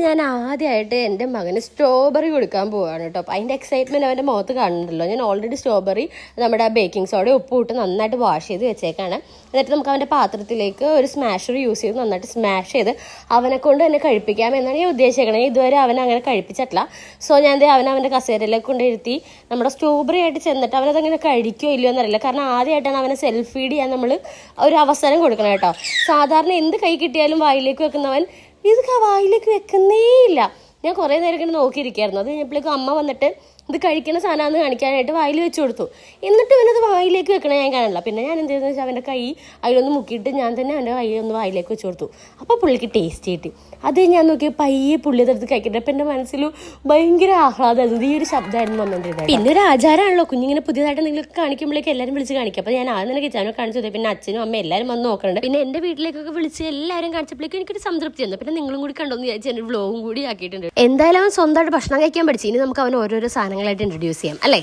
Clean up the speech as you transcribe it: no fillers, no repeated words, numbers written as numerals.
ഞാൻ ആദ്യമായിട്ട് എൻ്റെ മകന് സ്ട്രോബെറി കൊടുക്കാൻ പോവുകയാണ് കേട്ടോ. അപ്പോൾ അതിൻ്റെ എക്സൈറ്റ്മെൻറ്റ് അവൻ്റെ മുഖത്ത് കാണുന്നുണ്ടല്ലോ. ഞാൻ ഓൾറെഡി സ്ട്രോബെറി നമ്മുടെ ബേക്കിംഗ് സോഡ ഉപ്പ് ഇട്ട് നന്നായിട്ട് വാഷ് ചെയ്ത് വെച്ചേക്കാണ്. എന്നിട്ട് നമുക്ക് അവൻ്റെ പാത്രത്തിലേക്ക് ഒരു സ്മാഷർ യൂസ് ചെയ്ത് നന്നായിട്ട് സ്മാഷ് ചെയ്ത് അവനെ കൊണ്ട് തന്നെ കഴിപ്പിക്കാമെന്നാണ് ഞാൻ ഉദ്ദേശിക്കുന്നത്. ഇതുവരെ അവൻ അങ്ങനെ കഴിപ്പിച്ചിട്ടില്ല. സോ ഞാൻ അവൻ്റെ കസേരയിലേക്ക് കൊണ്ടിരുത്തി നമ്മുടെ സ്ട്രോബെറി ആയിട്ട് ചെന്നിട്ട് അവനതങ്ങനെ കഴിക്കുമോ ഇല്ലയോ എന്നറിയില്ല. കാരണം ആദ്യമായിട്ടാണ് അവനെ സെൽഫ് ഫീഡ് ചെയ്യാൻ നമ്മൾ ഒരു അവസരം കൊടുക്കണം കേട്ടോ. സാധാരണ എന്ത് കൈ കിട്ടിയാലും വായിലേക്ക് വെക്കുന്നവൻ ഇത് വായിലേക്ക് വെക്കുന്നേ ഇല്ല. ഞാൻ കുറേ നേരം ഇങ്ങനെ നോക്കിയിരിക്കുകയായിരുന്നു. അത് കഴിഞ്ഞപ്പോഴേക്കും അമ്മ വന്നിട്ട് ഇത് കഴിക്കുന്ന സാധനമാണെന്ന് കാണിക്കാനായിട്ട് വായിൽ വെച്ച് കൊടുത്തു. എന്നിട്ട് അവനത് വായിലേക്ക് വെക്കണേ ഞാൻ കാണില്ല. പിന്നെ ഞാൻ എന്ത് ചെയ്തെന്ന് വെച്ചാൽ അവൻ്റെ കൈ അതിലൊന്ന് മുക്കിയിട്ട് ഞാൻ തന്നെ അവൻ്റെ കൈ ഒന്ന് വായിലേക്ക് വെച്ച് കൊടുത്തു. അപ്പോൾ പുള്ളിക്ക് ടേസ്റ്റ് കിട്ടി. അത് ഞാൻ നോക്കി പയ്യെ പുള്ളി അതെടുത്ത് കഴിക്കട്ടെ. അപ്പം എൻ്റെ മനസ്സിൽ ഭയങ്കര ആഹ്ലാദം. ഈ ഒരു ശബ്ദമായിരുന്നു വന്നുകൊണ്ടിരുന്നത്. പിന്നെ ഒരു ആചാരമാണല്ലോ കുഞ്ഞിങ്ങനെ പുതിയതായിട്ട് എന്തെങ്കിലും കാണിക്കുമ്പോഴേക്കും എല്ലാവരും വിളിച്ച് കാണിക്കും. അപ്പോൾ ഞാൻ ആദ്യം തന്നെ കിച്ചാനോ കാണിച്ചു തരും. പിന്നെ അച്ഛനും അമ്മ എല്ലാവരും വന്ന് നോക്കുന്നുണ്ട്. പിന്നെ എൻ്റെ വീട്ടിലേക്കൊക്കെ വിളിച്ച് എല്ലാവരും കാണിച്ചപ്പോഴേക്കും എനിക്കൊരു സംതൃപ്തി തന്നു. പിന്നെ നിങ്ങളും കൂടി കണ്ടോന്ന് വിചാരിച്ച് എൻ്റെ വ്ലോഗും കൂടി ആക്കിയിട്ടുണ്ട്. എന്തായാലും അവൻ സ്വന്തമായിട്ട് ഭക്ഷണം കഴിക്കാൻ പഠിച്ചു. ഇനി നമുക്ക് അവൻ ഓരോരോ സാധനങ്ങളായിട്ട് ഇൻട്രൊഡ്യൂസ് ചെയ്യാം അല്ലേ.